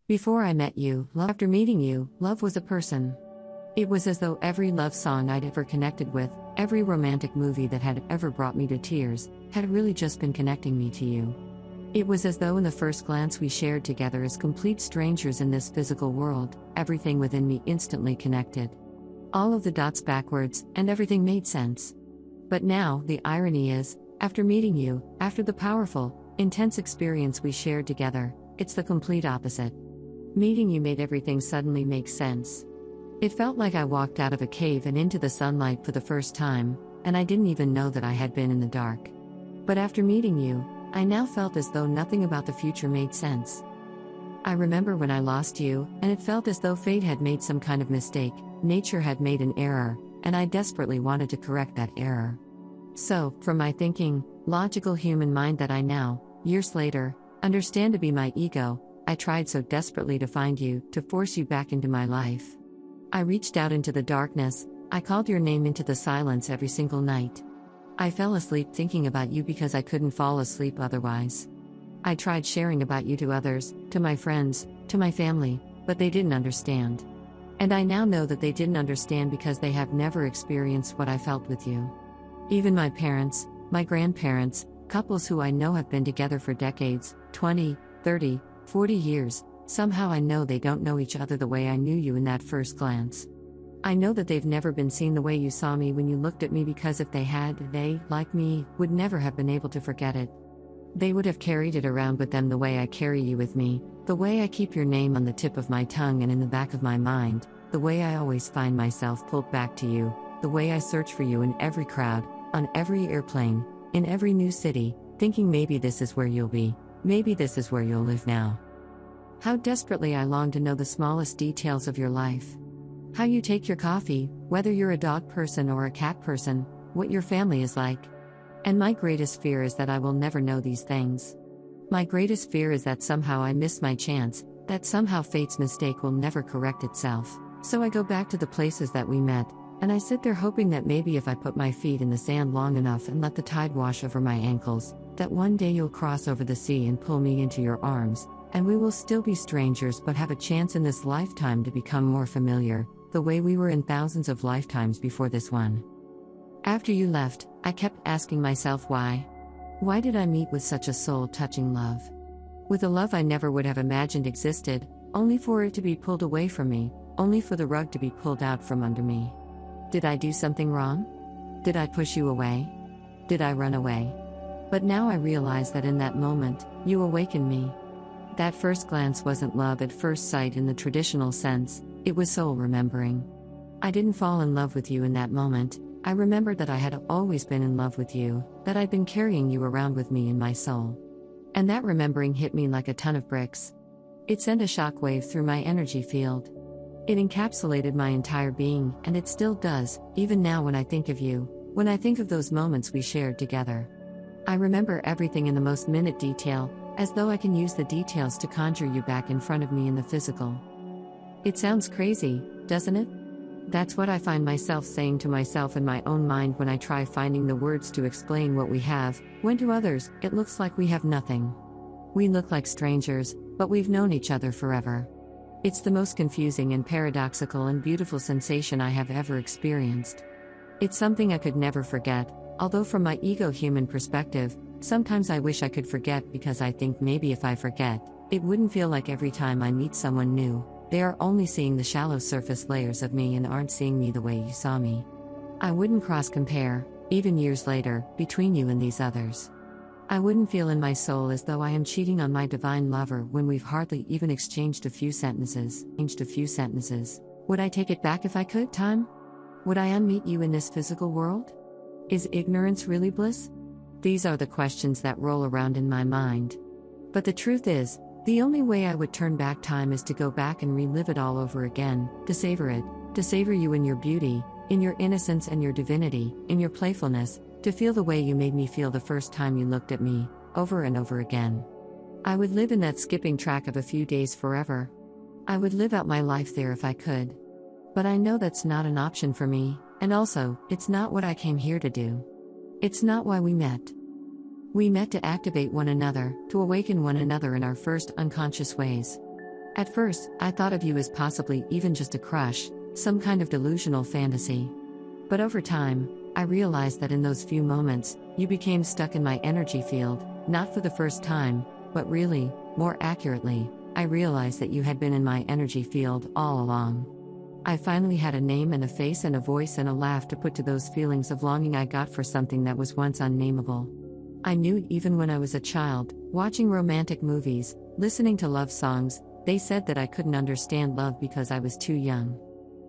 Before I met you, after meeting you, love was a person. It was as though every love song I'd ever connected with, every romantic movie that had ever brought me to tears, had really just been connecting me to you. It was as though in the first glance we shared together as complete strangers in this physical world, everything within me instantly connected. All of the dots backwards, and everything made sense. But now, the irony is, after meeting you, after the powerful, intense experience we shared together, it's the complete opposite. Meeting you made everything suddenly make sense. It felt like I walked out of a cave and into the sunlight for the first time, and I didn't even know that I had been in the dark. But after meeting you, I now felt as though nothing about the future made sense. I remember when I lost you, and it felt as though fate had made some kind of mistake, nature had made an error, and I desperately wanted to correct that error. So, from my thinking, logical human mind that I now, years later, understand to be my ego, I tried so desperately to find you, to force you back into my life. I reached out into the darkness, I called your name into the silence every single night. I fell asleep thinking about you because I couldn't fall asleep otherwise. I tried sharing about you to others, to my friends, to my family, but they didn't understand. And I now know that they didn't understand because they have never experienced what I felt with you. Even my parents, my grandparents, couples who I know have been together for decades, 20, 30, 40 years, somehow I know they don't know each other the way I knew you in that first glance. I know that they've never been seen the way you saw me when you looked at me because if they had, they, like me, would never have been able to forget it. They would have carried it around with them the way I carry you with me, the way I keep your name on the tip of my tongue and in the back of my mind, the way I always find myself pulled back to you, the way I search for you in every crowd, on every airplane, in every new city, thinking maybe this is where you'll be, maybe this is where you'll live now. How desperately I long to know the smallest details of your life. How you take your coffee, whether you're a dog person or a cat person, what your family is like. And my greatest fear is that I will never know these things. My greatest fear is that somehow I miss my chance, that somehow fate's mistake will never correct itself. So I go back to the places that we met, and I sit there hoping that maybe if I put my feet in the sand long enough and let the tide wash over my ankles, that one day you'll cross over the sea and pull me into your arms, and we will still be strangers but have a chance in this lifetime to become more familiar, the way we were in thousands of lifetimes before this one. After you left, I kept asking myself why. Why did I meet with such a soul-touching love? With a love I never would have imagined existed, only for it to be pulled away from me, only for the rug to be pulled out from under me. Did I do something wrong? Did I push you away? Did I run away? But now I realize that in that moment, you awakened me. That first glance wasn't love at first sight in the traditional sense, it was soul remembering. I didn't fall in love with you in that moment, I remembered that I had always been in love with you, that I'd been carrying you around with me in my soul. And that remembering hit me like a ton of bricks. It sent a shockwave through my energy field. It encapsulated my entire being, and it still does, even now when I think of you, when I think of those moments we shared together. I remember everything in the most minute detail, as though I can use the details to conjure you back in front of me in the physical. It sounds crazy, doesn't it? That's what I find myself saying to myself in my own mind when I try finding the words to explain what we have, when to others, it looks like we have nothing. We look like strangers, but we've known each other forever. It's the most confusing and paradoxical and beautiful sensation I have ever experienced. It's something I could never forget, although from my ego-human perspective, sometimes I wish I could forget because I think maybe if I forget, it wouldn't feel like every time I meet someone new, they are only seeing the shallow surface layers of me and aren't seeing me the way you saw me. I wouldn't cross-compare, even years later, between you and these others. I wouldn't feel in my soul as though I am cheating on my divine lover when we've hardly even exchanged a few sentences. Would I take it back if I could, time? Would I unmeet you in this physical world? Is ignorance really bliss? These are the questions that roll around in my mind. But the truth is, the only way I would turn back time is to go back and relive it all over again, to savor it, to savor you in your beauty, in your innocence and your divinity, in your playfulness, to feel the way you made me feel the first time you looked at me, over and over again. I would live in that skipping track of a few days forever. I would live out my life there if I could. But I know that's not an option for me, and also, it's not what I came here to do. It's not why we met. We met to activate one another, to awaken one another in our first unconscious ways. At first, I thought of you as possibly even just a crush, some kind of delusional fantasy. But over time, I realized that in those few moments, you became stuck in my energy field, not for the first time, but really, more accurately, I realized that you had been in my energy field all along. I finally had a name and a face and a voice and a laugh to put to those feelings of longing I got for something that was once unnameable. I knew even when I was a child, watching romantic movies, listening to love songs, they said that I couldn't understand love because I was too young.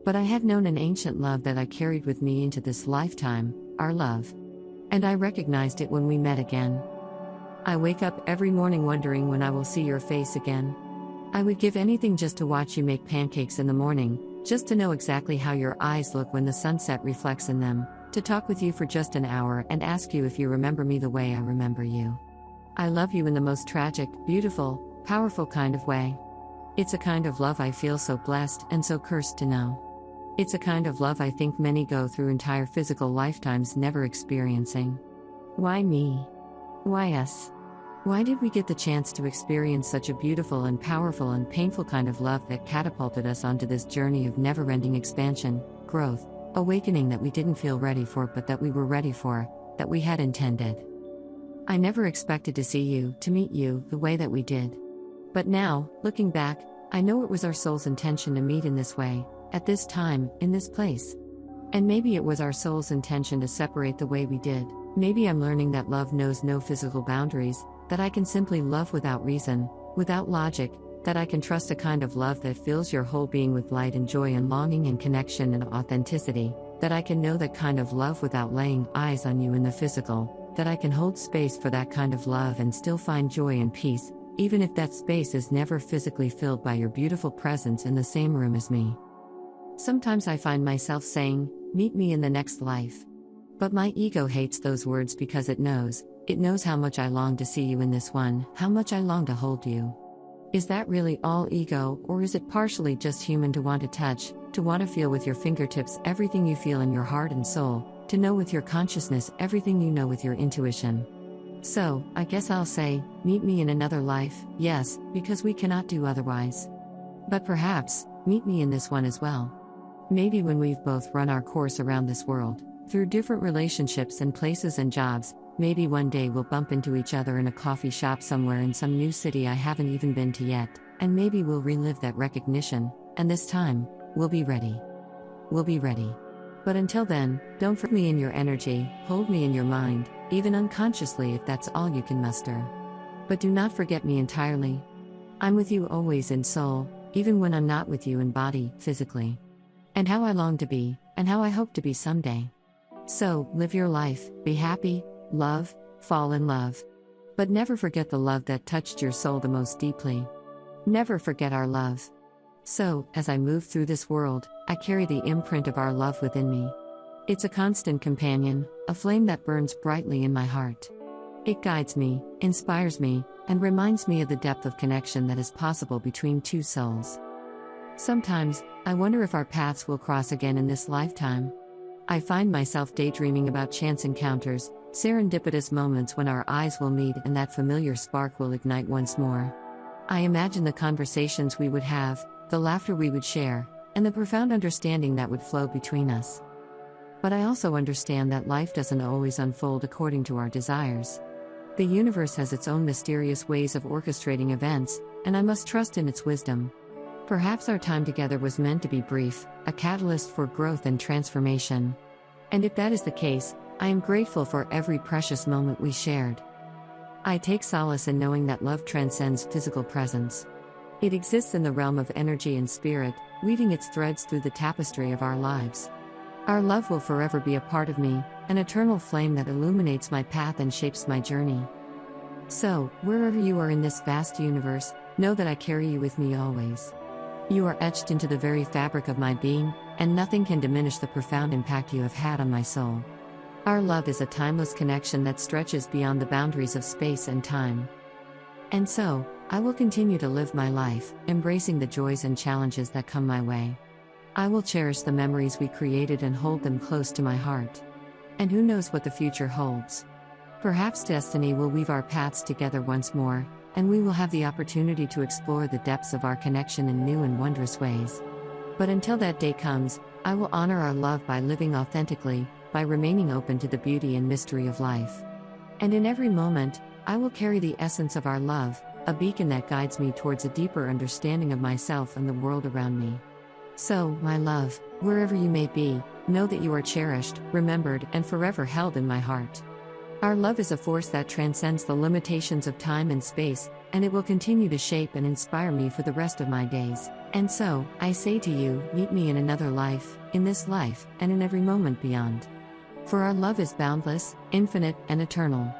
But I had known an ancient love that I carried with me into this lifetime, our love. And I recognized it when we met again. I wake up every morning wondering when I will see your face again. I would give anything just to watch you make pancakes in the morning, just to know exactly how your eyes look when the sunset reflects in them, to talk with you for just an hour and ask you if you remember me the way I remember you. I love you in the most tragic, beautiful, powerful kind of way. It's a kind of love I feel so blessed and so cursed to know. It's a kind of love I think many go through entire physical lifetimes never experiencing. Why me? Why us? Why did we get the chance to experience such a beautiful and powerful and painful kind of love that catapulted us onto this journey of never-ending expansion, growth, awakening that we didn't feel ready for but that we were ready for, that we had intended? I never expected to see you, to meet you, the way that we did. But now, looking back, I know it was our soul's intention to meet in this way, at this time, in this place. And maybe it was our soul's intention to separate the way we did. Maybe I'm learning that love knows no physical boundaries, that I can simply love without reason, without logic, that I can trust a kind of love that fills your whole being with light and joy and longing and connection and authenticity, that I can know that kind of love without laying eyes on you in the physical, that I can hold space for that kind of love and still find joy and peace, even if that space is never physically filled by your beautiful presence in the same room as me. Sometimes I find myself saying, "Meet me in the next life." But my ego hates those words because it knows how much I long to see you in this one, how much I long to hold you. Is that really all ego, or is it partially just human to want to touch, to want to feel with your fingertips everything you feel in your heart and soul, to know with your consciousness everything you know with your intuition? So, I guess I'll say, meet me in another life, yes, because we cannot do otherwise. But perhaps, meet me in this one as well. Maybe when we've both run our course around this world, through different relationships and places and jobs, maybe one day we'll bump into each other in a coffee shop somewhere in some new city I haven't even been to yet, and maybe we'll relive that recognition, and this time, we'll be ready. We'll be ready. But until then, don't forget me in your energy, hold me in your mind, even unconsciously if that's all you can muster. But do not forget me entirely. I'm with you always in soul, even when I'm not with you in body, physically. And how I long to be, and how I hope to be someday. So, live your life, be happy, love, fall in love. But never forget the love that touched your soul the most deeply. Never forget our love. So, as I move through this world, I carry the imprint of our love within me. It's a constant companion, a flame that burns brightly in my heart. It guides me, inspires me, and reminds me of the depth of connection that is possible between two souls. Sometimes, I wonder if our paths will cross again in this lifetime. I find myself daydreaming about chance encounters, serendipitous moments when our eyes will meet and that familiar spark will ignite once more. I imagine the conversations we would have, the laughter we would share, and the profound understanding that would flow between us. But I also understand that life doesn't always unfold according to our desires. The universe has its own mysterious ways of orchestrating events, and I must trust in its wisdom. Perhaps our time together was meant to be brief, a catalyst for growth and transformation. And if that is the case, I am grateful for every precious moment we shared. I take solace in knowing that love transcends physical presence. It exists in the realm of energy and spirit, weaving its threads through the tapestry of our lives. Our love will forever be a part of me, an eternal flame that illuminates my path and shapes my journey. So, wherever you are in this vast universe, know that I carry you with me always. You are etched into the very fabric of my being, and nothing can diminish the profound impact you have had on my soul. Our love is a timeless connection that stretches beyond the boundaries of space and time. And so, I will continue to live my life, embracing the joys and challenges that come my way. I will cherish the memories we created and hold them close to my heart. And who knows what the future holds? Perhaps destiny will weave our paths together once more, and we will have the opportunity to explore the depths of our connection in new and wondrous ways. But until that day comes, I will honor our love by living authentically, by remaining open to the beauty and mystery of life. And in every moment, I will carry the essence of our love, a beacon that guides me towards a deeper understanding of myself and the world around me. So, my love, wherever you may be, know that you are cherished, remembered, and forever held in my heart. Our love is a force that transcends the limitations of time and space, and it will continue to shape and inspire me for the rest of my days. And so, I say to you, meet me in another life, in this life, and in every moment beyond. For our love is boundless, infinite, and eternal.